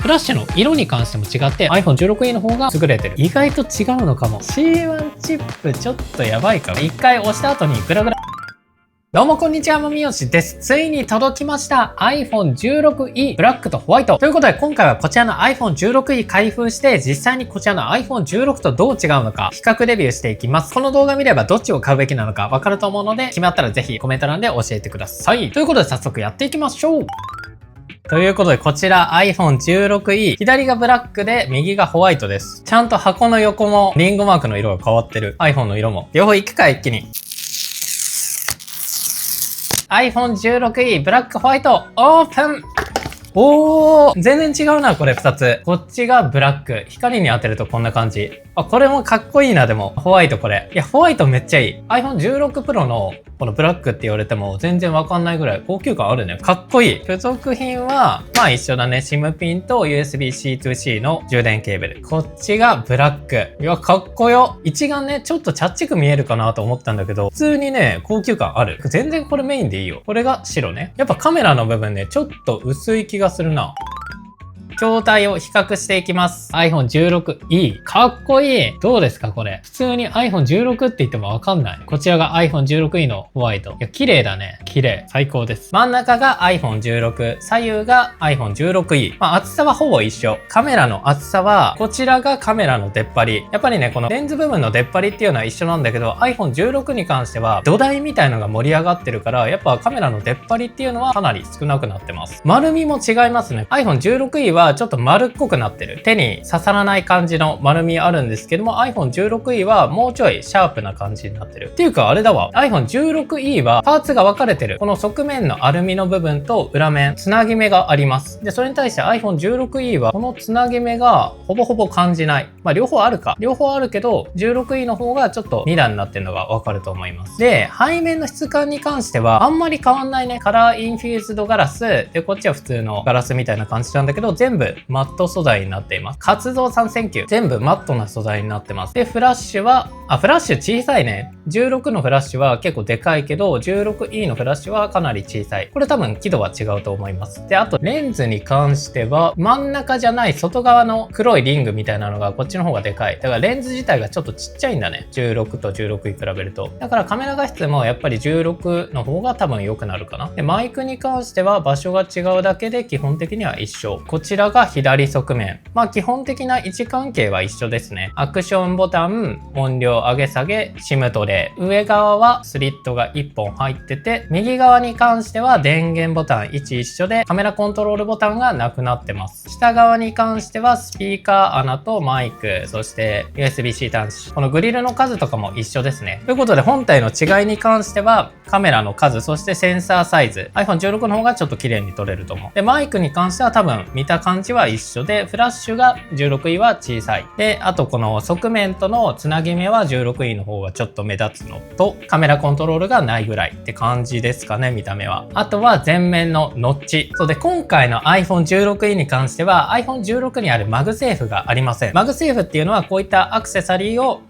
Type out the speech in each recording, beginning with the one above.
フラッシュの色に関しても違って iPhone 16E の方が優れてる。意外と違うのかも。C1 チップちょっとやばいかも。一回押した後にグラグラ。どうもこんにちは、まみよしです。ついに届きました iPhone 16E ブラックとホワイト。ということで今回はこちらの iPhone 16E 開封して実際にこちらの iPhone 16とどう違うのか比較レビューしていきます。この動画見ればどっちを買うべきなのかわかると思うので決まったらぜひコメント欄で教えてください。ということで早速やっていきましょう。ということでこちら iPhone 16E 左がブラックで右がホワイトです。ちゃんと箱の横もリンゴマークの色が変わってる。 iPhone の色も両方いくか一気に。iPhone 16E ブラックホワイトオープン。おー、全然違うな、これ2つ。こっちがブラック。光に当てるとこんな感じ。あ、これもかっこいいな、でも。ホワイトこれ。いや、ホワイトめっちゃいい。iPhone 16 Pro のこのブラックって言われても全然わかんないぐらい高級感あるね。かっこいい。付属品は、まあ一緒だね。SIM ピンと USB-C to-C の充電ケーブル。こっちがブラック。いや、かっこよ。一眼ね、ちょっとチャッチく見えるかなと思ったんだけど、普通にね、高級感ある。全然これメインでいいよ。これが白ね。やっぱカメラの部分ね、ちょっと薄い気がするな。筐体を比較していきます。iPhone 16E。かっこいい。どうですかこれ。普通に iPhone 16って言ってもわかんない。こちらが iPhone 16E のホワイト。いや、綺麗だね。綺麗。最高です。真ん中が iPhone 16。左右が iPhone 16E。まあ、厚さはほぼ一緒。カメラの厚さは、こちらがカメラの出っ張り。やっぱりね、このレンズ部分の出っ張りっていうのは一緒なんだけど、iPhone 16に関しては土台みたいのが盛り上がってるから、やっぱカメラの出っ張りっていうのはかなり少なくなってます。丸みも違いますね。iPhone 16E はちょっと丸っこくなってる。手に刺さらない感じの丸みあるんですけども iPhone 16E はもうちょいシャープな感じになってる。っていうかあれだわ。iPhone 16E はパーツが分かれてる。この側面のアルミの部分と裏面、つなぎ目があります。で、それに対して iPhone 16E はこのつなぎ目がほぼほぼ感じない。まあ両方あるか。両方あるけど 16E の方がちょっと2段になってるのが分かると思います。で、背面の質感に関してはあんまり変わんないね。カラーインフューズドガラスで、こっちは普通のガラスみたいな感じなんだけど、全部マット素材になっています。活動3センキュー。全部マットな素材になってます。で、フラッシュは、フラッシュ小さいね。16のフラッシュは結構でかいけど、16E のフラッシュはかなり小さい。これ多分輝度は違うと思います。で、あとレンズに関しては、真ん中じゃない外側の黒いリングみたいなのがこっちの方がでかい。だからレンズ自体がちょっとちっちゃいんだね。16と16に比べると。だからカメラ画質もやっぱり16の方が多分良くなるかな。で、マイクに関しては場所が違うだけで基本的には一緒。こちらが左側面。まあ基本的な位置関係は一緒ですね。アクションボタン、音量上げ下げ、SIM トレイ。上側はスリットが1本入ってて、右側に関しては電源ボタン位置一緒で、カメラコントロールボタンがなくなってます。下側に関してはスピーカー穴とマイク、そして USB-C 端子。このグリルの数とかも一緒ですね。ということで本体の違いに関しては、カメラの数、そしてセンサーサイズ。iPhone 16の方がちょっと綺麗に撮れると思う。で、マイクに関しては多分見た感じは一緒で、フラッシュが 16E は小さい。で、あとこの側面とのつなぎ目は 16E の方がちょっと目立つのと、カメラコントロールがないぐらいって感じですかね、見た目は。あとは前面のノッチ。そうで、今回の iPhone 16E に関しては iPhone 16にあるマグセーフがありません。マグセーフっていうのはこういったアクセサリーを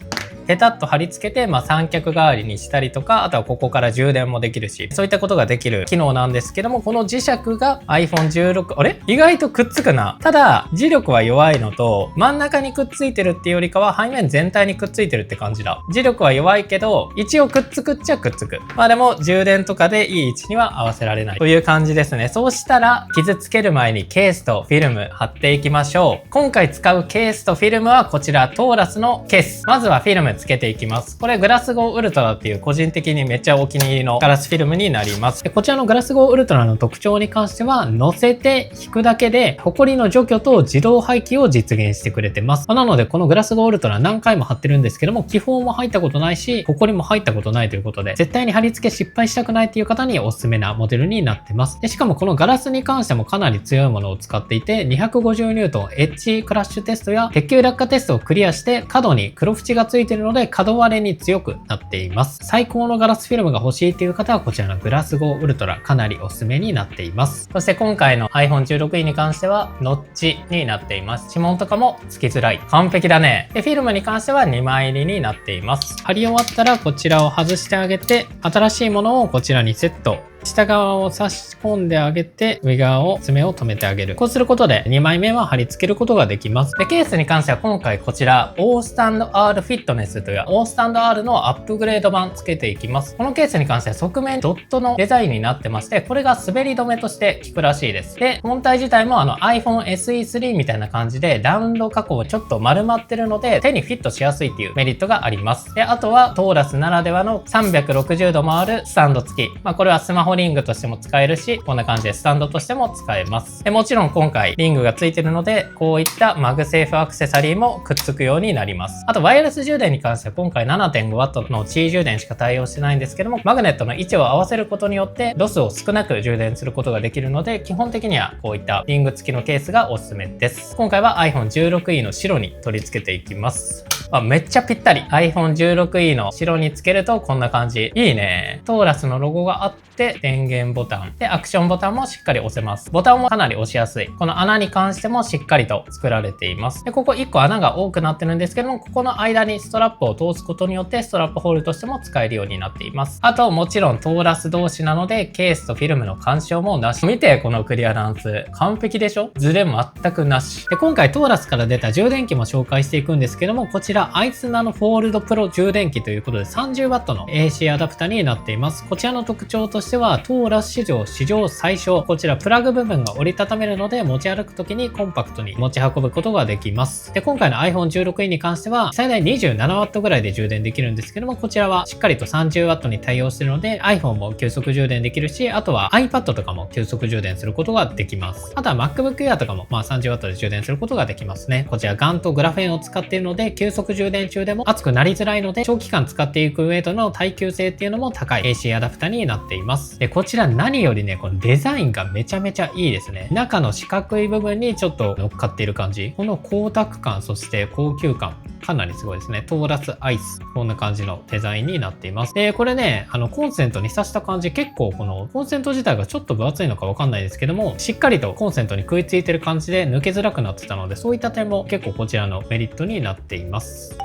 ペタッと貼り付けて、三脚代わりにしたりとか、あとはここから充電もできるし、そういったことができる機能なんですけども、この磁石が iPhone 16、あれ意外とくっつくな。ただ、磁力は弱いのと、真ん中にくっついてるっていうよりかは、背面全体にくっついてるって感じだ。磁力は弱いけど、一応くっつくっちゃくっつく。まあでも、充電とかでいい位置には合わせられないという感じですね。そうしたら、傷つける前にケースとフィルム貼っていきましょう。今回使うケースとフィルムはこちら、トーラスのケース。まずはフィルムつけていきます。これグラスゴーウルトラっていう個人的にめっちゃお気に入りのガラスフィルムになります。でこちらのグラスゴーウルトラの特徴に関しては、乗せて引くだけでホコリの除去と自動廃棄を実現してくれてます。なのでこのグラスゴーウルトラ何回も貼ってるんですけども、気泡も入ったことないし、ホコリも入ったことないということで、絶対に貼り付け失敗したくないっていう方におすすめなモデルになってます。でしかもこのガラスに関してもかなり強いものを使っていて、250ニュートンエッジクラッシュテストや鉄球落下テストをクリアして、角に黒縁がついているので角割れに強くなっています。最高のガラスフィルムが欲しいという方はこちらのグラスゴーウルトラかなりおすすめになっています。そして今回の iPhone 16E に関してはノッチになっています。指紋とかもつきづらい。完璧だね。で、フィルムに関しては2枚入りになっています。貼り終わったらこちらを外してあげて、新しいものをこちらにセット下側を差し込んであげて、上側を爪を留めてあげる。こうすることで2枚目は貼り付けることができます。で、ケースに関しては今回こちら、オースタンド R フィットネスというオースタンド R のアップグレード版つけていきます。このケースに関しては側面ドットのデザインになってまして、これが滑り止めとして効くらしいです。で、本体自体もiPhone SE3 みたいな感じでラウンド加工ちょっと丸まってるので、手にフィットしやすいっていうメリットがあります。で、あとはトーラスならではの360度回るスタンド付き。これはスマホリングとしても使えるし、こんな感じでスタンドとしても使えます。で、もちろん今回リングが付いてるので、こういったマグセーフアクセサリーもくっつくようになります。あと、ワイヤレス充電に関しては今回 7.5W の C 充電しか対応してないんですけども、マグネットの位置を合わせることによってロスを少なく充電することができるので、基本的にはこういったリング付きのケースがおすすめです。今回は iPhone 16E の白に取り付けていきます。めっちゃぴったり。iPhone 16E の白につけるとこんな感じ。いいね。トーラスのロゴがあって、電源ボタン。で、アクションボタンもしっかり押せます。ボタンもかなり押しやすい。この穴に関してもしっかりと作られています。で、ここ1個穴が多くなってるんですけども、ここの間にストラップを通すことによって、ストラップホールとしても使えるようになっています。あと、もちろんトーラス同士なので、ケースとフィルムの干渉もなし。見て、このクリアランス。完璧でしょ？ズレ全くなし。で、今回トーラスから出た充電器も紹介していくんですけども、こちら、アイスナノフォールドプロ充電器ということで 30W の AC アダプタになっています。こちらの特徴としては、トーラス史上最小。こちらプラグ部分が折りたためるので、持ち歩くときにコンパクトに持ち運ぶことができます。で、今回の iPhone 16E に関しては、最大 27W ぐらいで充電できるんですけども、こちらはしっかりと 30W に対応しているので、iPhone も急速充電できるし、あとは iPad とかも急速充電することができます。あとは MacBook Air とかも30W で充電することができますね。こちらガンとグラフェンを使っているので、急速充電中でも熱くなりづらいので、長期間使っていく上での耐久性っていうのも高い AC アダプタになっています。で、こちら何よりね、このデザインがめちゃめちゃいいですね。中の四角い部分にちょっと乗っかっている感じ。この光沢感、そして高級感。かなりすごいですね。トーラスアイス。こんな感じのデザインになっています。で、これね、コンセントに挿した感じ、結構このコンセント自体がちょっと分厚いのかわかんないですけども、しっかりとコンセントに食いついてる感じで抜けづらくなってたので、そういった点も結構こちらのメリットになっています。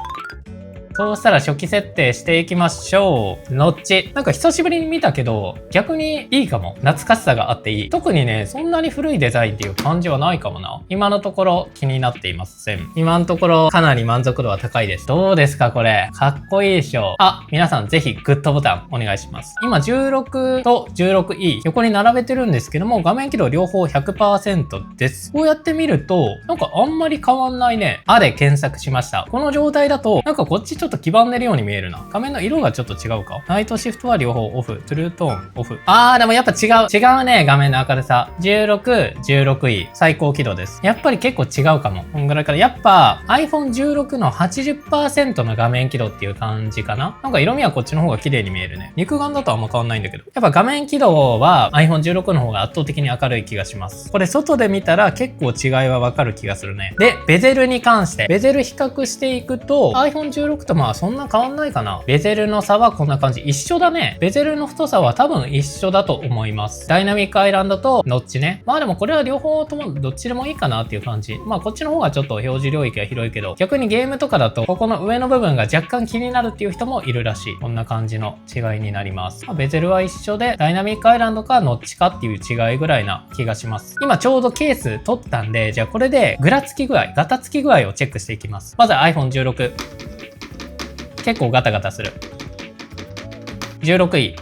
そうしたら初期設定していきましょう。ノッチ。なんか久しぶりに見たけど、逆にいいかも。懐かしさがあっていい。特にね、そんなに古いデザインっていう感じはないかもな。今のところ気になっていません。今のところかなり満足度は高いです。どうですかこれ。かっこいいでしょ。皆さんぜひグッドボタンお願いします。今16と 16E 横に並べてるんですけども、画面起動両方 100% です。こうやって見ると、なんかあんまり変わんないね。で検索しました。この状態だと、なんかこっちちょっと黄ばんでるように見えるな。画面の色がちょっと違うか。ナイトシフトは両方オフ。トゥルートーンオフ。でもやっぱ違う。違うね。画面の明るさ。16、16E。最高起動です。やっぱり結構違うかも。こんぐらいから。やっぱ iPhone 16の 80% の画面起動っていう感じかな。なんか色味はこっちの方が綺麗に見えるね。肉眼だとあんま変わんないんだけど。やっぱ画面起動は iPhone 16の方が圧倒的に明るい気がします。これ外で見たら結構違いはわかる気がするね。で、ベゼルに関して。ベゼル比較していくと iPhone 16とそんな変わんないかな。ベゼルの差はこんな感じ。一緒だね。ベゼルの太さは多分一緒だと思います。ダイナミックアイランドとノッチね。でもこれは両方ともどっちでもいいかなっていう感じ。こっちの方がちょっと表示領域が広いけど、逆にゲームとかだとここの上の部分が若干気になるっていう人もいるらしい。こんな感じの違いになります。ベゼルは一緒で、ダイナミックアイランドかノッチかっていう違いぐらいな気がします。今ちょうどケース取ったんで、じゃあこれでグラつき具合、ガタつき具合をチェックしていきます。まずは iPhone 16。結構ガタガタする。16E。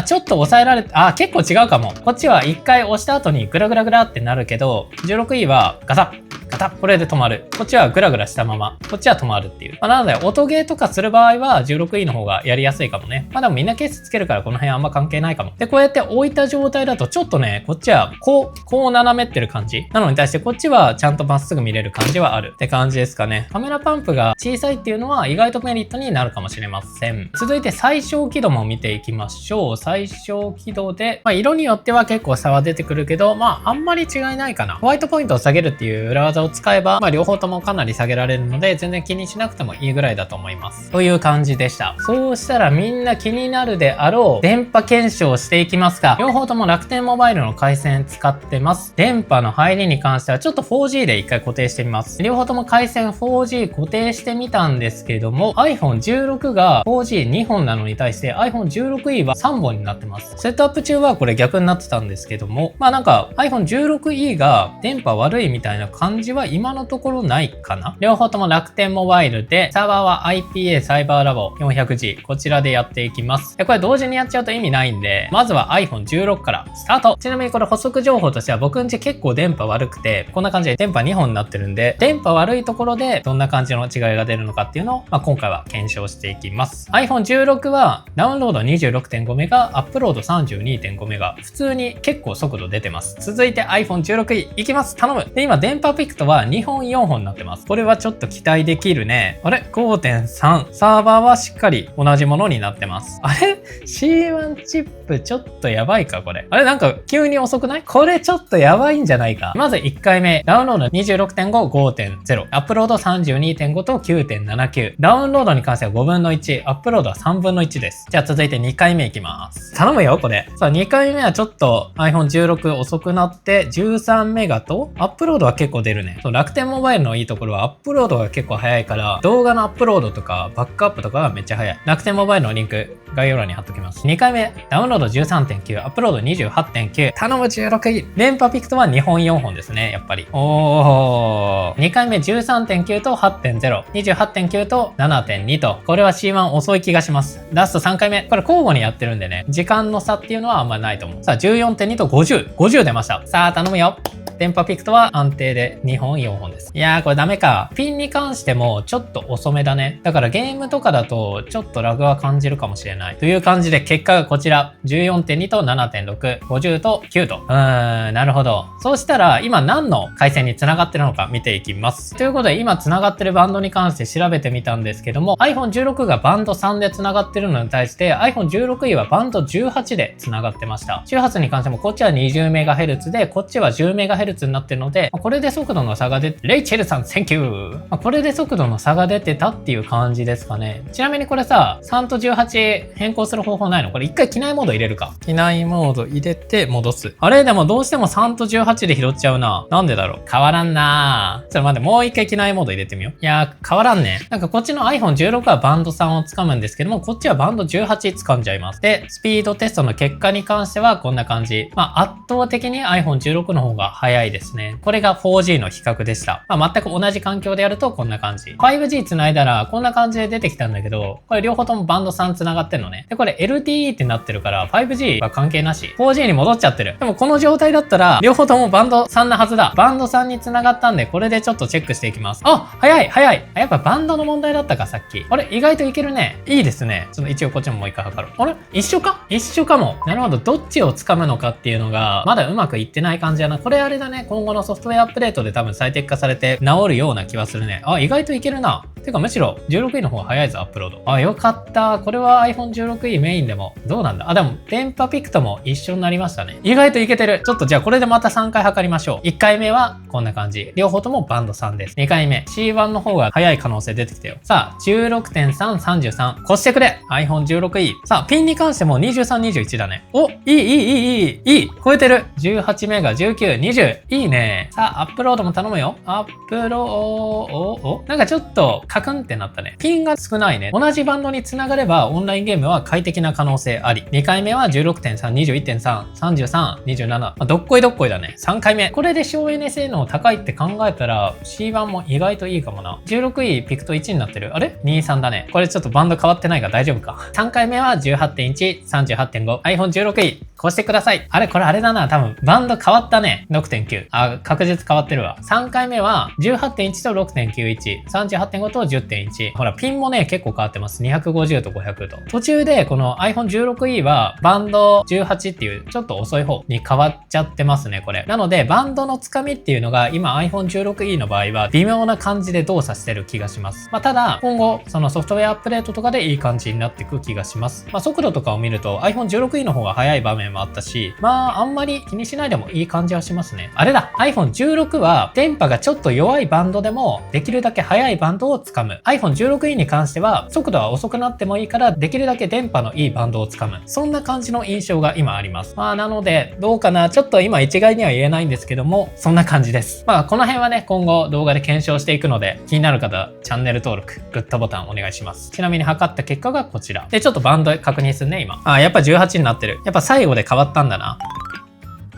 ちょっと抑えられて、結構違うかも。こっちは一回押した後にグラグラグラってなるけど、16E はガタッ。ガタッ。これで止まる。こっちはグラグラしたまま。こっちは止まるっていう。なので、音ゲーとかする場合は 16E の方がやりやすいかもね。でもみんなケースつけるからこの辺あんま関係ないかも。で、こうやって置いた状態だとちょっとね、こっちはこう斜めってる感じ。なのに対してこっちはちゃんとまっすぐ見れる感じはあるって感じですかね。カメラパンプが小さいっていうのは意外とメリットになるかもしれません。続いて最小輝度も見ていきましょう。最小輝度で、色によっては結構差は出てくるけど、あんまり違いないかな。ホワイトポイントを下げるっていう裏技を使えば、両方ともかなり下げられるので、全然気にしなくてもいいぐらいだと思います。という感じでした。そうしたらみんな気になるであろう電波検証していきますが、両方とも楽天モバイルの回線使ってます。電波の入りに関してはちょっと 4G で一回固定してみます。両方とも回線 4G 固定してみたんですけども、iPhone 16が 4G2 本なのに対して iPhone 16E は3本になってます。セットアップ中はこれ逆になってたんですけども、なんか iPhone 16E が電波悪いみたいな感じは今のところないかな。両方とも楽天モバイルで、サーバーは IPA サイバーラボ 400G、こちらでやっていきます。これ同時にやっちゃうと意味ないんで、まずは iPhone 16からスタート。ちなみにこれ補足情報としては、僕んち結構電波悪くて、こんな感じで電波2本になってるんで、電波悪いところでどんな感じの違いが出るのかっていうのを、今回は検証していきます。iPhone 16はダウンロード 26.5MB、アップロード 32.5MB、普通に結構速度出てます。続いて iPhone 16いきます。頼む。で、今電波ピクトは2本4本になってます。これはちょっと期待できるね。あれ 5.3。サーバーはしっかり同じものになってます。あれ C1 チップちょっとやばいかこれ。あれなんか急に遅くない？これちょっとやばいんじゃないか。まず1回目。ダウンロード 26.5、5.0。アップロード 32.5 と 9.79。ダウンロードに関しては5分の1。アップロードは3分の1です。じゃあ続いて2回目いきます。頼むよ、これ。さあ、2回目はちょっと iPhone 16遅くなって13メガと、アップロードは結構出るね。楽天モバイルのいいところはアップロードが結構早いから、動画のアップロードとかバックアップとかがめっちゃ早い。楽天モバイルのリンク、概要欄に貼っときます。2回目、ダウンロード 13.9、アップロード 28.9。頼む16位。電波ピクトは2本4本ですね、やっぱり。2回目 13.9 と 8.0、28.9 と 7.2 と、これは C1 遅い気がします。ラスト3回目、これ交互にやってるんでね、時間の差っていうのはあんまないと思う。さあ、14.2 と50。50出ました。さあ、頼むよ。電波ピクトは安定で2本4本です。いやーこれダメか。ピンに関してもちょっと遅めだね。だからゲームとかだとちょっとラグは感じるかもしれない。という感じで結果がこちら。14.2 と 7.6、50と9と。なるほど。そうしたら今何の回線に繋がってるのか見ていきます。ということで今繋がってるバンドに関して調べてみたんですけども iPhone 16がバンド3で繋がってるのに対して iPhone 16E はバンド18で繋がってました。周波数に関してもこっちは 20MHz でこっちは 10MHz になってるので、これで速度の差が出て、レイチェルさん、センキュー。これで速度の差が出てたっていう感じですかね。ちなみにこれさ、3と18変更する方法ないの？これ一回機内モード入れるか。機内モード入れて戻す。あれでもどうしても3と18で拾っちゃうな。なんでだろう。変わらんなぁ。ちょっと待って、もう一回機内モード入れてみよう。いやー、変わらんね。なんかこっちの iPhone 16はバンド3を掴むんですけども、こっちはバンド18掴んじゃいます。で、スピードテストの結果に関してはこんな感じ。圧倒的に iPhone 16の方が速いですね。これが 4G の比較でした。全く同じ環境でやるとこんな感じ。5G 繋いだらこんな感じで出てきたんだけど、これ両方ともバンド3繋がってるのね。で、これ LTE ってなってるから 5G は関係なし。4G に戻っちゃってる。でもこの状態だったら両方ともバンド3なはずだ。バンド3に繋がったんで、これでちょっとチェックしていきます。あ、早い早い。やっぱバンドの問題だったか、さっき。あれ意外といけるね。いいですね。ちょっと一応こっちももう一回測る。あれ一緒か一緒かも。なるほど。どっちを掴むのかっていうのが、まだうまくいってない感じだな。これあれだね。今後のソフトウェアアップデートで多分最適化されて治るような気はするね。意外といけるな。てかむしろ 16E の方が早いぞ、アップロード。よかった。これは iPhone 16E メインでもどうなんだ。でも電波ピクトも一緒になりましたね。意外といけてる。ちょっとじゃあこれでまた3回測りましょう。1回目はこんな感じ。両方ともバンド3です。2回目 C1 の方が早い可能性出てきたよ。さあ 16.3、33。越してくれ iPhone 16E。さあピンに関しても23、21だね。いい。超えてる。18メガ、19、20。いいね。さあアップロードも頼むよ。アップロード、なんかちょっとカクンってなったね。ピンが少ないね。同じバンドに繋がればオンラインゲームは快適な可能性あり。2回目は 16.3、21.3、33、27。どっこいどっこいだね。3回目。これで省エネ性能高いって考えたら C1 も意外といいかもな。16E ピクト1になってる。あれ ?23 だね。これちょっとバンド変わってないから大丈夫か。3回目は 18.1、38.5。iPhone 16E。こうしてください。あれこれあれだな。多分バンド変わったね。6.9。確実変わってるわ。3回目は 18.1 と 6.91。38.5 と 10.1。ほら、ピンもね、結構変わってます。250と500と。途中でこの iPhone 16E はバンド18っていうちょっと遅い方に変わっちゃってますね、これ。なので、バンドのつかみっていうのが今 iPhone 16E の場合は微妙な感じで動作してる気がします。ただ、今後、そのソフトウェアアップデートとかでいい感じになっていく気がします。速度とかを見ると iPhone 16E の方が速い場面もあったし、あんまり気にしないでもいい感じはしますね。あれだ iPhone 16は電波がちょっと弱いバンドでもできるだけ速いバンドをつかむ。 iPhone 16E に関しては速度は遅くなってもいいからできるだけ電波のいいバンドをつかむ。そんな感じの印象が今あります。なのでどうかな、ちょっと今一概には言えないんですけども、そんな感じです。この辺はね今後動画で検証していくので、気になる方はチャンネル登録グッドボタンお願いします。ちなみに測った結果がこちらで、ちょっとバンド確認するね今。やっぱ18になってる。やっぱ最後で変わったんだな。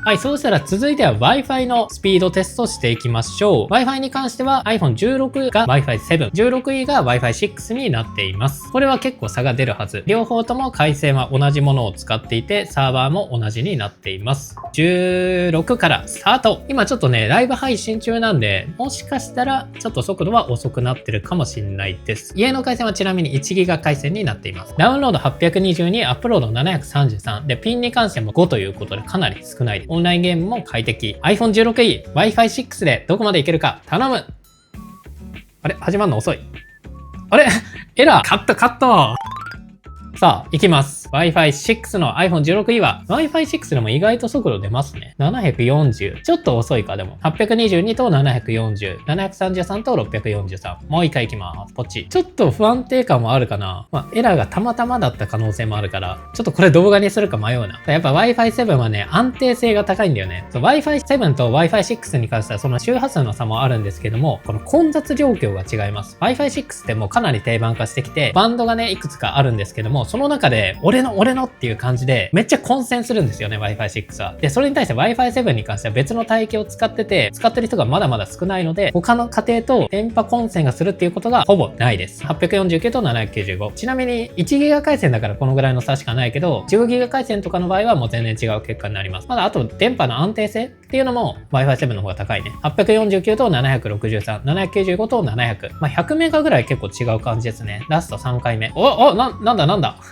はい、そうしたら続いては Wi-Fi のスピードテストしていきましょう。Wi-Fi に関しては iPhone 16が Wi-Fi 7、16E が Wi-Fi 6になっています。これは結構差が出るはず。両方とも回線は同じものを使っていて、サーバーも同じになっています。16からスタート。今ちょっとね、ライブ配信中なんで、もしかしたらちょっと速度は遅くなってるかもしれないです。家の回線はちなみに 1GB 回線になっています。ダウンロード822、アップロード733。で、ピンに関しても5ということでかなり少ないです。オンラインゲームも快適。iPhone 16E、Wi-Fi 6でどこまでいけるか頼む。あれ始まるの遅い。あれエラーカットさあ、いきます。Wi-Fi 6の iPhone 16E は Wi-Fi 6でも意外と速度出ますね。740。ちょっと遅いか、でも。822と740。733と643。もう一回いきます。ポチ。ちょっと不安定感もあるかな。エラーがたまたまだった可能性もあるから、ちょっとこれ動画にするか迷うな。やっぱ Wi-Fi 7はね、安定性が高いんだよね。Wi-Fi 7と Wi-Fi 6に関してはその周波数の差もあるんですけども、この混雑状況が違います。Wi-Fi 6ってもうかなり定番化してきて、バンドがね、いくつかあるんですけども、その中で、俺のっていう感じで、めっちゃ混戦するんですよね、Wi-Fi 6は。で、それに対して Wi-Fi 7に関しては別の帯域を使ってて、使ってる人がまだまだ少ないので、他の家庭と電波混戦がするっていうことがほぼないです。849と795。ちなみに 1GB 回線だからこのぐらいの差しかないけど、10GB 回線とかの場合はもう全然違う結果になります。あと電波の安定性っていうのも Wi-Fi 7の方が高いね。849と763、795と700。100メガぐらい結構違う感じですね。ラスト3回目。なんだ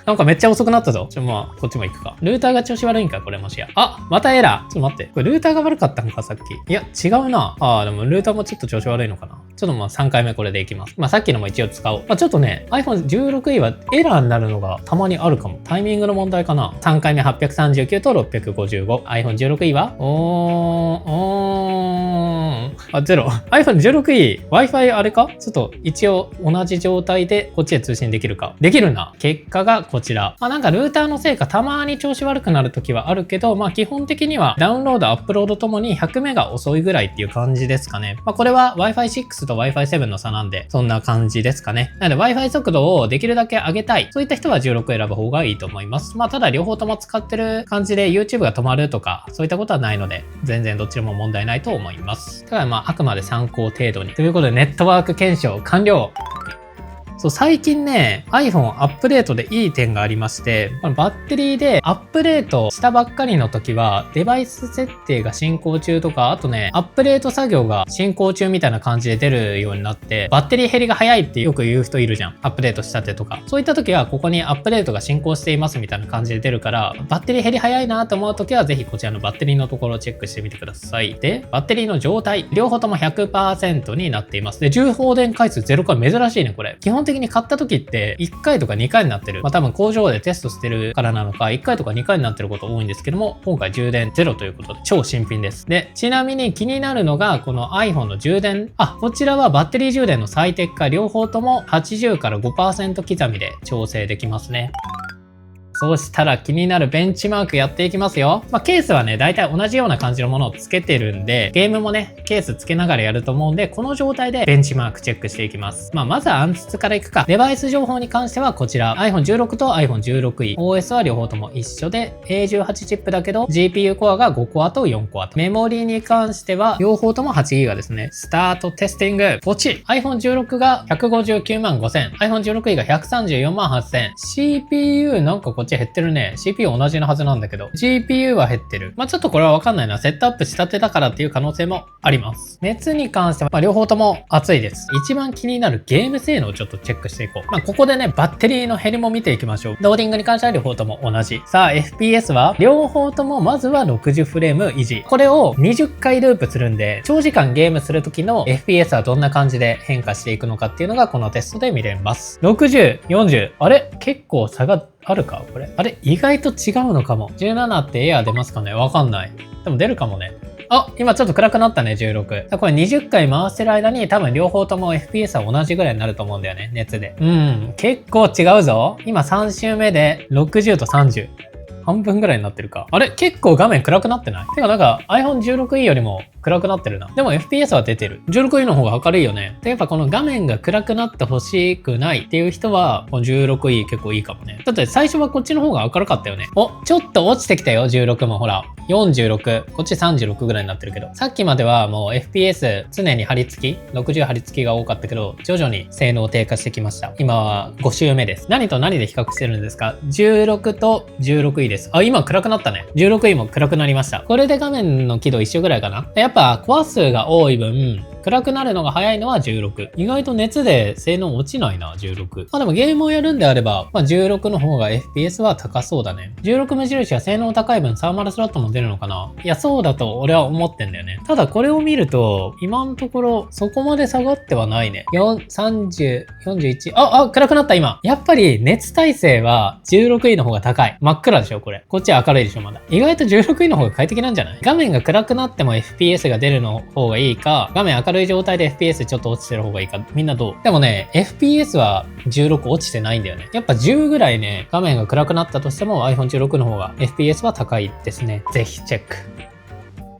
なんかめっちゃ遅くなったぞ。こっちも行くか。ルーターが調子悪いんか、これもしや。またエラー。ちょっと待って。これルーターが悪かったのか、さっき。いや、違うな。でもルーターもちょっと調子悪いのかな。ちょっと3回目これでいきます。さっきのも一応使おう。ちょっとね、iPhone 16E はエラーになるのがたまにあるかも。タイミングの問題かな。3回目839と655。iPhone 16E は0。iPhone 16E、Wi-Fi あれかちょっと一応同じ状態でこっちへ通信できるか。できるな。結果がこちら。なんかルーターのせいかたまに調子悪くなるときはあるけど、基本的にはダウンロード、アップロードともに100メガ遅いぐらいっていう感じですかね。これは Wi-Fi 6と Wi-Fi 7の差なんで、そんな感じですかね。なので Wi-Fi 速度をできるだけ上げたい。そういった人は16選ぶ方がいいと思います。ただ両方とも使ってる感じで YouTube が止まるとか、そういったことはないので、全然どっちでも問題ないと思います。ただあくまで参考程度に。ということでネットワーク検証完了。最近ね、iPhone アップデートでいい点がありまして、バッテリーでアップデートしたばっかりの時は、デバイス設定が進行中とか、あとね、アップデート作業が進行中みたいな感じで出るようになって、バッテリー減りが早いってよく言う人いるじゃん。アップデートしたてとか。そういった時は、ここにアップデートが進行していますみたいな感じで出るから、バッテリー減り早いなと思う時は、ぜひこちらのバッテリーのところをチェックしてみてください。で、バッテリーの状態、両方とも 100% になっています。で、充放電回数0回珍しいね、これ。基本的に買った時って1回とか2回になってる。多分工場でテストしてるからなのか、1回とか2回になってること多いんですけども、今回充電0ということで超新品です。で、ちなみに気になるのが、この iPhone の充電。こちらはバッテリー充電の最適化、両方とも80から 5% 刻みで調整できますね。そうしたら気になるベンチマークやっていきますよ。ケースはね、だいたい同じような感じのものをつけてるんで、ゲームもね、ケースつけながらやると思うんで、この状態でベンチマークチェックしていきます。まずは暗筒からいくか。デバイス情報に関してはこちら、iPhone 16と iPhone 16E。OS は両方とも一緒で、A18 チップだけど、GPU コアが5コアと4コアと。メモリーに関しては、両方とも 8GB ですね。スタートテスティング。ポチ !iPhone 16が159万5000。iPhone 16E が134万8000。CPU なんかこっち減ってるね。CPU 同じのはずなんだけど。GPU は減ってる。ちょっとこれはわかんないな。セットアップしたてだからっていう可能性もあります。熱に関しては、両方とも熱いです。一番気になるゲーム性能をちょっとチェックしていこう。ここでね、バッテリーの減りも見ていきましょう。ローディングに関しては両方とも同じ。さあ、FPS は両方ともまずは60フレーム維持。これを20回ループするんで、長時間ゲームする時の FPS はどんな感じで変化していくのかっていうのがこのテストで見れます。60、40。あれ結構差があるかこれ。あれ意外と違うのかも。17ってエアー出ますかねわかんない。でも出るかもね。あ、今ちょっと暗くなったね、16。これ20回回してる間に多分両方とも FPS は同じぐらいになると思うんだよね、熱で。結構違うぞ。今3周目で60と30。半分ぐらいになってるか。あれ結構画面暗くなってない？てかなんか iPhone 16E よりも暗くなってるな。でも FPS は出てる。16E の方が明るいよね。で、やっぱこの画面が暗くなってほしくないっていう人は、この 16E 結構いいかもね。だって最初はこっちの方が明るかったよね。お、ちょっと落ちてきたよ、16もほら。46、こっち36ぐらいになってるけど。さっきまではもう FPS 常に張り付き、60張り付きが多かったけど、徐々に性能低下してきました。今は5周目です。何と何で比較してるんですか？ 16 と 16E です。あ、今暗くなったね。16E も暗くなりました。これで画面の輝度一緒ぐらいかな。やっぱコア数が多い分、暗くなるのが早いのは16。意外と熱で性能落ちないな、16。まあでもゲームをやるんであれば、まあ16の方が FPS は高そうだね。16無印は性能高い分サーマルスロットも出るのかな？いや、そうだと俺は思ってんだよね。ただこれを見ると、今のところそこまで下がってはないね。30、41。暗くなった今。やっぱり熱耐性は 16E の方が高い。真っ暗でしょ、これ。こっちは明るいでしょ、まだ。意外と 16E の方が快適なんじゃない？画面が暗くなっても FPS が出るの方がいいか、画面明るい状態で FPS ちょっと落ちてる方がいいか、みんなどう？でもね、FPS は16落ちてないんだよね。やっぱ10ぐらいね、画面が暗くなったとしても iPhone 16の方が FPS は高いですね。ぜひチェック。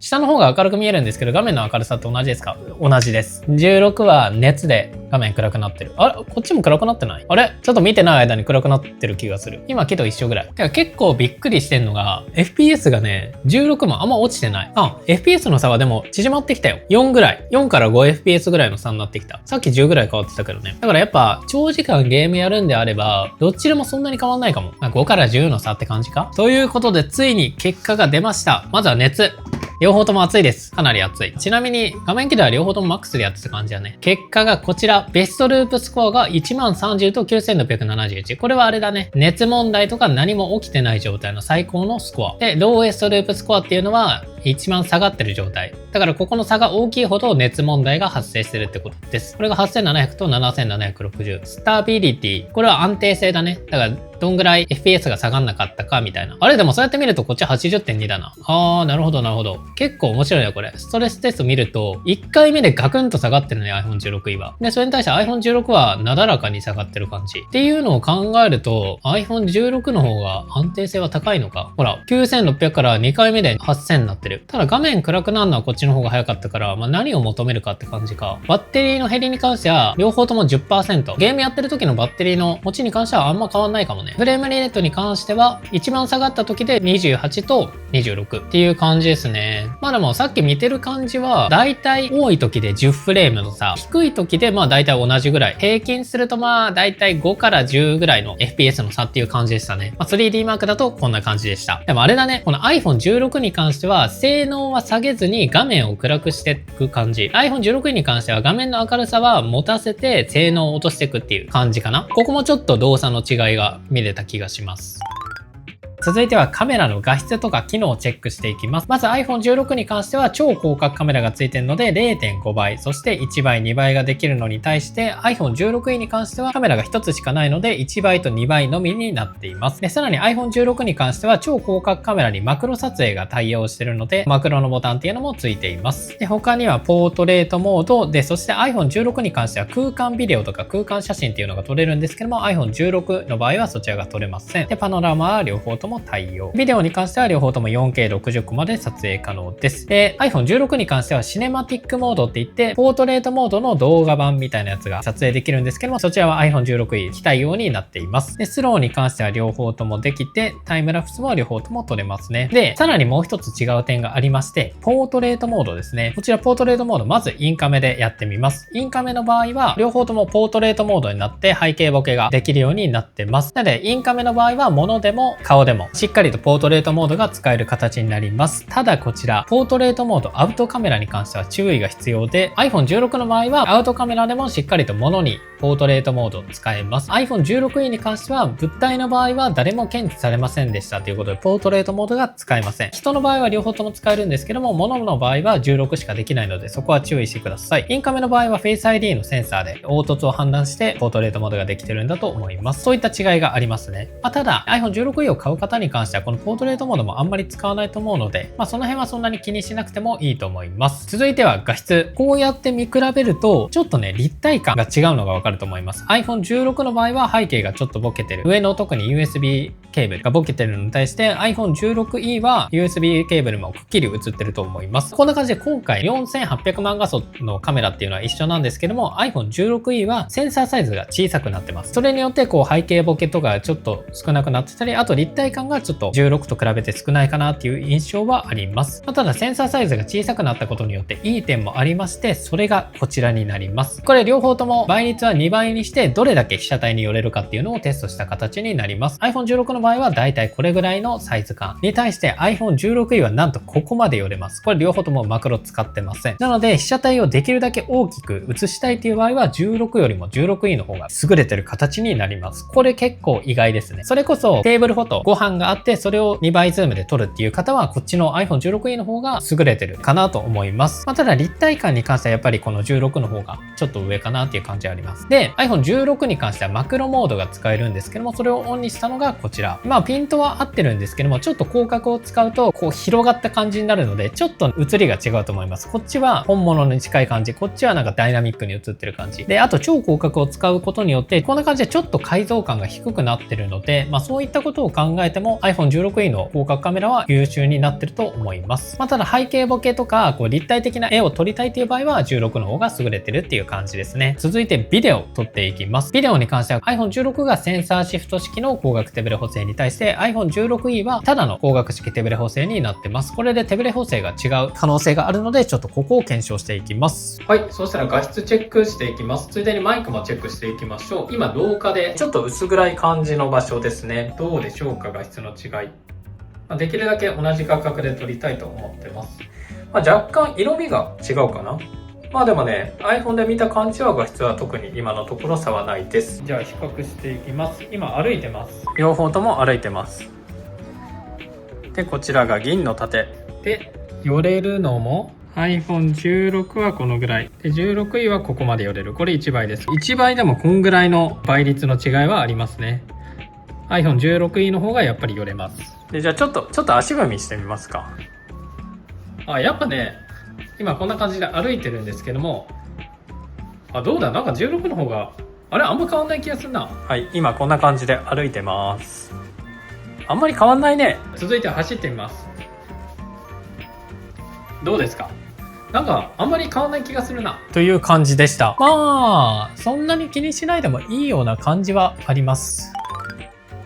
下の方が明るく見えるんですけど、画面の明るさって同じですか？同じです。16は熱で画面暗くなってる。あれこっちも暗くなってない？あれちょっと見てない間に暗くなってる気がする。今けど一緒ぐらい。てか結構びっくりしてんのが、FPS がね、16もあんま落ちてない。FPS の差はでも縮まってきたよ。4ぐらい。4から 5fps ぐらいの差になってきた。さっき10ぐらい変わってたけどね。だからやっぱ長時間ゲームやるんであれば、どっちでもそんなに変わんないかも。5から10の差って感じか？ということでついに結果が出ました。まずは熱。両方とも熱いです。かなり熱い。ちなみに画面輝度は両方ともマックスでやってた感じだね。結果がこちら。ベストループスコアが1030と9671。これはあれだね。熱問題とか何も起きてない状態の最高のスコア。で、ローエストループスコアっていうのは一番下がってる状態。だからここの差が大きいほど熱問題が発生してるってことです。これが8700と7760。スタビリティ。これは安定性だね。だからどんぐらい FPS が下がんなかったかみたいな。あれでもそうやって見るとこっち 80.2 だな。なるほどなるほど。結構面白いよこれ。ストレステスト見ると1回目でガクンと下がってるね iPhone 16E は。で、それに対して iPhone 16はなだらかに下がってる感じ。っていうのを考えると iPhone 16の方が安定性は高いのか。ほら、9600から2回目で8000になってる。ただ画面暗くなるのはこっちの方が早かったから、何を求めるかって感じか。バッテリーの減りに関しては両方とも 10%。ゲームやってる時のバッテリーの持ちに関してはあんま変わんないかもね。フレームリネットに関しては一番下がった時で28と26っていう感じですね。でもさっき見てる感じはだいたい多い時で10フレームの差、低い時でだいたい同じぐらい、平均するとだいたい5から10ぐらいの FPS の差っていう感じでしたね。3D マークだとこんな感じでした。でもあれだね、この iPhone 16に関しては性能は下げずに画面を暗くしていく感じ。iPhone 16に関しては画面の明るさは持たせて性能を落としていくっていう感じかな。ここもちょっと動作の違いが見れた気がします。続いてはカメラの画質とか機能をチェックしていきます。まず iPhone 16に関しては超広角カメラがついているので 0.5 倍、そして1倍、2倍ができるのに対して iPhone 16E に関してはカメラが1つしかないので1倍と2倍のみになっています。で、さらに iPhone 16に関しては超広角カメラにマクロ撮影が対応しているのでマクロのボタンっていうのもついています。で、他にはポートレートモードで、そして iPhone 16に関しては空間ビデオとか空間写真っていうのが撮れるんですけども iPhone 16の場合はそちらが撮れません。で、パノラマは両方とも対応。ビデオに関しては両方とも 4K60 コマで撮影可能です。で、iPhone 16に関してはシネマティックモードって言って、ポートレートモードの動画版みたいなやつが撮影できるんですけども、そちらは iPhone 16E 非対応になっています。で、スローに関しては両方ともできて、タイムラプスも両方とも撮れますね。で、さらにもう一つ違う点がありまして、ポートレートモードですね。こちらポートレートモード、まずインカメでやってみます。インカメの場合は、両方ともポートレートモードになって背景ボケができるようになってます。なので、インカメの場合は物でも顔でもしっかりとポートレートモードが使える形になります。ただこちら、ポートレートモード、アウトカメラに関しては注意が必要で、iPhone 16の場合はアウトカメラでもしっかりと物にポートレートモードを使えます。iPhone 16E に関しては物体の場合は誰も検知されませんでしたということで、ポートレートモードが使えません。人の場合は両方とも使えるんですけども、物の場合は16しかできないので、そこは注意してください。インカメの場合は Face ID のセンサーで凹凸を判断してポートレートモードができてるんだと思います。そういった違いがありますね。ただ iPhone 16E を買う方方に関してはこのポートレートモードもあんまり使わないと思うので、その辺はそんなに気にしなくてもいいと思います。続いては画質。こうやって見比べると、ちょっとね、立体感が違うのがわかると思います。iPhone 16の場合は背景がちょっとボケてる。上の特に USB ケーブルがボケてるのに対して iPhone 16E は USB ケーブルもくっきり映ってると思います。こんな感じで今回4800万画素のカメラっていうのは一緒なんですけども、iPhone 16E はセンサーサイズが小さくなってます。それによってこう背景ボケとかちょっと少なくなってたり、あと立体感がちょっと16と比べて少ないかなっていう印象はあります。ただセンサーサイズが小さくなったことによっていい点もありまして、それがこちらになります。これ両方とも倍率は2倍にしてどれだけ被写体に寄れるかっていうのをテストした形になります。iPhone 16の場合はだいたいこれぐらいのサイズ感に対して iPhone 16E はなんとここまで寄れます。これ両方ともマクロ使ってません。なので被写体をできるだけ大きく映したいという場合は16よりも 16E の方が優れてる形になります。これ結構意外ですね。それこそテーブルフォトご飯があってそれを2倍ズームで撮るっていう方はこっちの iPhone 16E の方が優れてるかなと思います。ただ立体感に関してはやっぱりこの16の方がちょっと上かなっていう感じはあります。で iPhone 16に関してはマクロモードが使えるんですけども、それをオンにしたのがこちら。ピントは合ってるんですけども、ちょっと広角を使うとこう広がった感じになるのでちょっと映りが違うと思います。こっちは本物に近い感じ、こっちはなんかダイナミックに映ってる感じで、あと超広角を使うことによってこんな感じでちょっと解像感が低くなってるので、そういったことを考えても iPhone 16E の広角カメラは優秀になってると思います。ただ背景ボケとかこう立体的な絵を撮りたいという場合は16の方が優れてるっていう感じですね。続いてビデオを撮っていきます。ビデオに関しては iPhone 16がセンサーシフト式の光学手ブレ補正に対して iPhone 16E はただの光学式手ブレ補正になってます。これで手ブレ補正が違う可能性があるのでちょっとここを検証していきます。はい、そしたら画質チェックしていきます。ついでにマイクもチェックしていきましょう。今廊下でちょっと薄暗い感じの場所ですね。どうでしょうか、画質の違い。できるだけ同じ画角で撮りたいと思ってます。若干色味が違うかな。でもね、iPhone で見た感じは画質は特に今のところ差はないです。じゃあ比較していきます。今歩いてます。両方とも歩いてます。で、こちらが銀の盾。で、寄れるのも iPhone 16はこのぐらい。で、16E はここまで寄れる。これ1倍です。1倍でもこんぐらいの倍率の違いはありますね。iPhone 16E の方がやっぱり寄れます。で、じゃあちょっと足踏みしてみますか。やっぱね、今こんな感じで歩いてるんですけども、どうだ、なんか16の方があんま変わんない気がするな。はい、今こんな感じで歩いてます。あんまり変わんないね。続いては走ってみます。どうですか。なんかあんまり変わんない気がするなという感じでした。そんなに気にしないでもいいような感じはあります。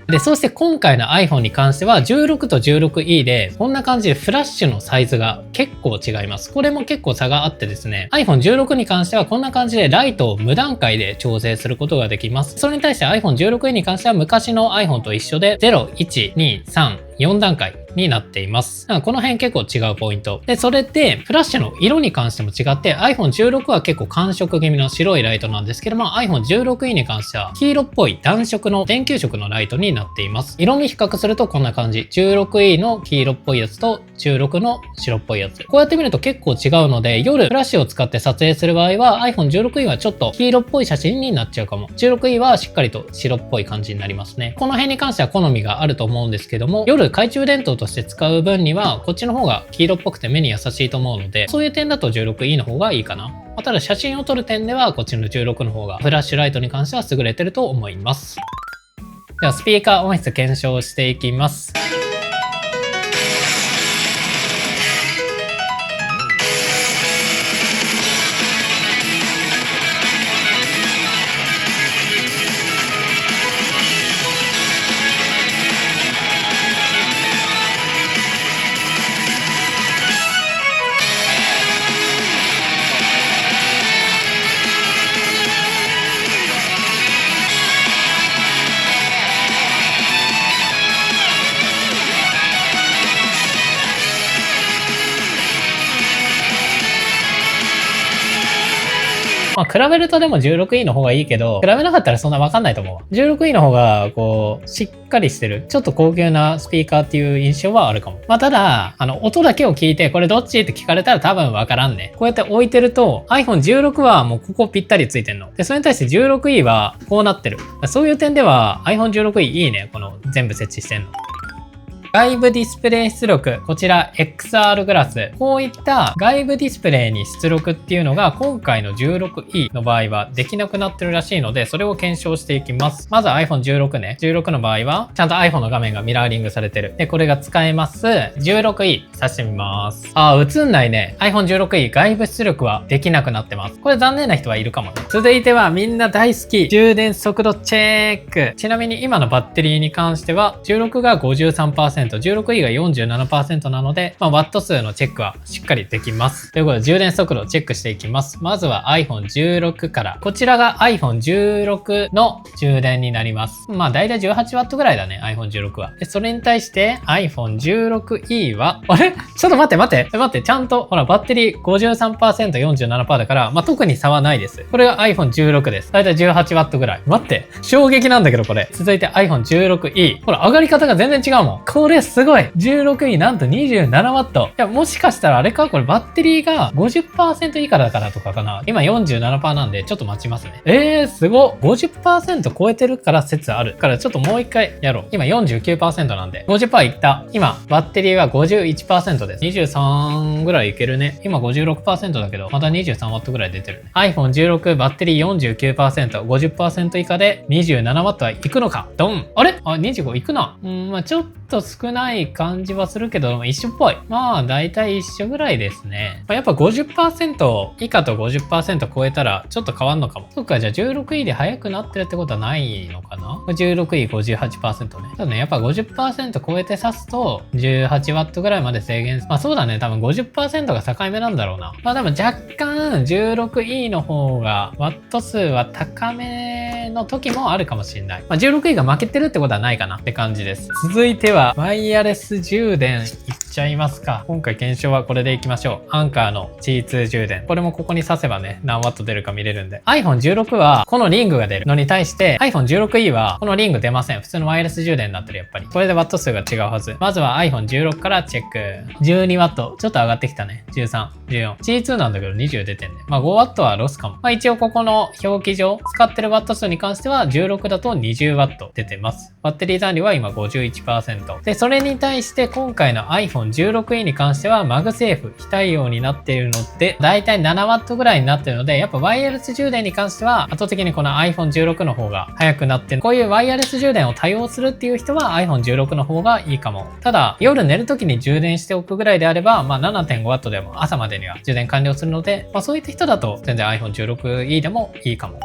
で、そして今回の iPhone に関しては16と 16E でこんな感じでフラッシュのサイズが結構違います。これも結構差があってですね、iPhone 16に関してはこんな感じでライトを無段階で調整することができます。それに対して iPhone 16E に関しては昔の iPhone と一緒で0、1、2、3、4段階になっています。この辺結構違うポイント。で、それでフラッシュの色に関しても違って iPhone 16は結構寒色気味の白いライトなんですけども、 iPhone 16E に関しては黄色っぽい暖色の電球色のライトになっています。色味比較するとこんな感じ。16E の黄色っぽいやつと16の白っぽいやつ。こうやって見ると結構違うので、夜フラッシュを使って撮影する場合は iPhone 16E はちょっと黄色っぽい写真になっちゃうかも。16E はしっかりと白っぽい感じになりますね。この辺に関しては好みがあると思うんですけども、夜懐中電灯として使う分にはこっちの方が黄色っぽくて目に優しいと思うので、そういう点だと 16E の方がいいかな。ただ写真を撮る点ではこっちの16の方がフラッシュライトに関しては優れてると思います。ではスピーカー音質検証していきます。比べるとでも 16E の方がいいけど、比べなかったらそんなわかんないと思うわ。16E の方がこうしっかりしてる、ちょっと高級なスピーカーっていう印象はあるかも。ただ音だけを聞いてこれどっちって聞かれたら多分わからんね。こうやって置いてると iPhone 16はもうここぴったりついてんので、それに対して 16E はこうなってる。そういう点では iPhone 16E いいね。この全部設置してんの。外部ディスプレイ出力、こちら XR グラス。こういった外部ディスプレイに出力っていうのが今回の 16E の場合はできなくなってるらしいので、それを検証していきます。まずは iPhone 16ね。16の場合は、ちゃんと iPhone の画面がミラーリングされてる。で、これが使えます。16E さしてみます。映んないね。iPhone 16E 外部出力はできなくなってます。これ残念な人はいるかもね。続いてはみんな大好き、充電速度チェック。ちなみに今のバッテリーに関しては、16が 53%、16E が 47% なので、ワット数のチェックはしっかりできます。ということで、充電速度をチェックしていきます。まずは iPhone 16から。こちらが iPhone 16の充電になります。だいたい 18W ぐらいだね、iPhone 16は。で、それに対して iPhone 16E は、あれちょっと待って、ちゃんと、ほら、バッテリー 53%、47% だから、特に差はないです。これが iPhone 16です。だいたい 18W ぐらい。待って、衝撃なんだけど、これ。続いて iPhone 16E。ほら、上がり方が全然違うもん。これすごい。16E なんと 27W。いや、もしかしたらあれかこれバッテリーが 50% 以下だからとかかな。今 47% なんで、ちょっと待ちますね。すごっ。50% 超えてるから説ある。からちょっともう一回やろう。今 49% なんで。50% いった。今、バッテリーは 51% です。23ぐらいいけるね。今 56% だけど、また 23W ぐらい出てるね。iPhone 16バッテリー 49%、50% 以下で 27W はいくのか。ドン。あれ25いくな。ちょっと少ない感じはするけど、一緒っぽい。だいたい一緒ぐらいですね。やっぱ 50% 以下と 50% 超えたらちょっと変わんのかも。そっか、じゃあ 16E で速くなってるってことはないのかな？ 16E 58% ね。ただね、やっぱ 50% 超えて挿すと 18W ぐらいまで制限。そうだね、多分 50% が境目なんだろうな。多分若干 16E の方がワット数は高めの時もあるかもしれない。16E が負けてるってことはないかなって感じです。続いてはワイヤレス充電いっちゃいますか。今回検証はこれでいきましょう。アンカーの G2 充電。これもここに挿せばね、何ワット出るか見れるんで。iPhone 16はこのリングが出るのに対して iPhone 16E はこのリング出ません。普通のワイヤレス充電になってるやっぱり。これでワット数が違うはず。まずは iPhone 16からチェック。12W。ちょっと上がってきたね。13、14。G2 なんだけど20出てんね。5W はロスかも。一応ここの表記上、使ってるワット数に関しては16だと 20W 出てます。バッテリー残量は今 51%。で、それに対して今回の iPhone 16E に関してはマグセーフ非対応になっているので、だいたい 7W ぐらいになってるので、やっぱワイヤレス充電に関しては圧倒的にこの iPhone 16の方が速くなってる。こういうワイヤレス充電を多用するっていう人は iPhone 16の方がいいかも。ただ、夜寝る時に充電しておくぐらいであれば、7.5W でも朝までには充電完了するので、そういった人だと全然 iPhone 16E でもいいかも。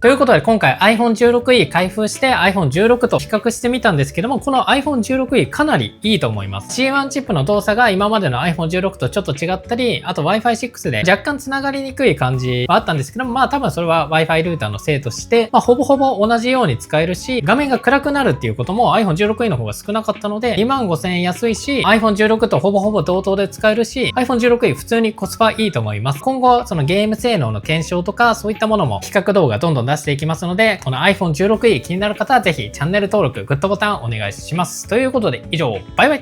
ということで今回 iPhone 16E 開封して iPhone 16と比較してみたんですけども、この iPhone 16E かなりいいと思います。C1 チップの動作が今までの iPhone 16とちょっと違ったり、あと Wi-Fi 6で若干繋がりにくい感じはあったんですけども、多分それは Wi-Fi ルーターのせいとして、ほぼほぼ同じように使えるし、画面が暗くなるっていうことも iPhone 16E の方が少なかったので、25,000円安いし、iPhone 16とほぼほぼ同等で使えるし、iPhone 16E 普通にコスパいいと思います。今後、そのゲーム性能の検証とか、そういったものも比較動画どんどん出していきますので、この iPhone 16E 気になる方はぜひチャンネル登録、グッドボタンお願いします。ということで以上、バイバイ。